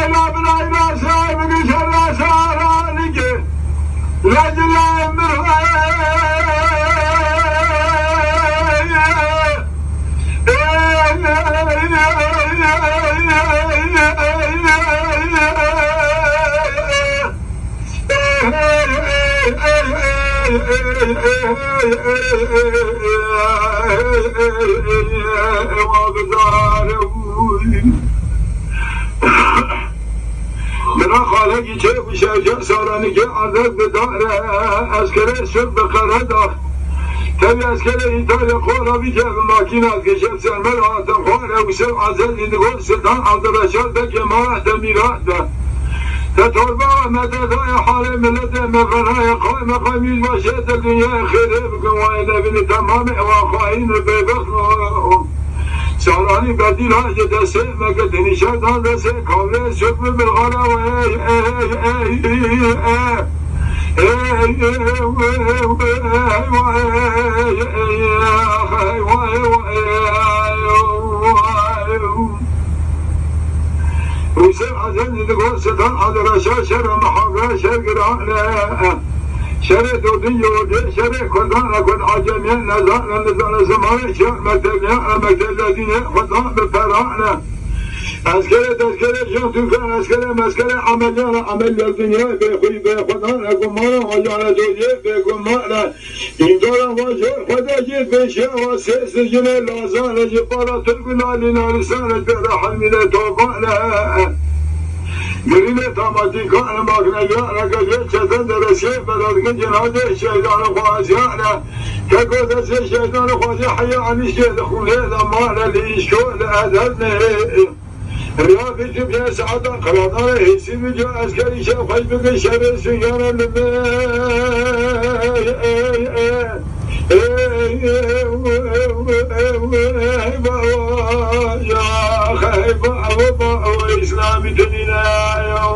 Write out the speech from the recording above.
لا بلا لا سايب قشر سارانك لجل امر من خالقی چه بشه سالانی که عدد بداره اسکره شد به قرده تبي اسكره ایتالیا خورابی که به ماکینات کشد سرمر آتم خواره و سر عزیزی نگوه سلطان عبدالرشاد ده که ما احتمیرات ده تطوربا مددهای حال ملت مفنهای قائم قمیز باشد دنیا خیره بکن وایده بینی تمام اواخواهین بیبخت سالانی بدیل های دسته مگه دنیشت ها دسته کامله شکم بالغاله و وسيم عزيز يقول ستان على رشا شر محاقا شر قرآن شر دودي ودي شر كردان كل عجمين نزال زمان شر مكتب الذين خطان بفرعنا اسكره جان توفان اسكره مسكره عمل الدنيا بخوي بخدان اقمانا وجعل دودي بقمانا این دارم واجه خدا جید بشه و سجن لازان جبارا ترقنا لنارسان برحل من توبانا گریل تاماتی کان ماکنگیانا که چتن درسه بلادکن جنازه شیطان خوازیانا که گذشت شیطان خوازی حیانی شید خونه دمانا لیشکول ادرنه رياضي جبنا سعادة قرادنا هيسي بجو عسكري شاف حجب قشر سيارة لما يا خيبة وإسلامي تنينا يا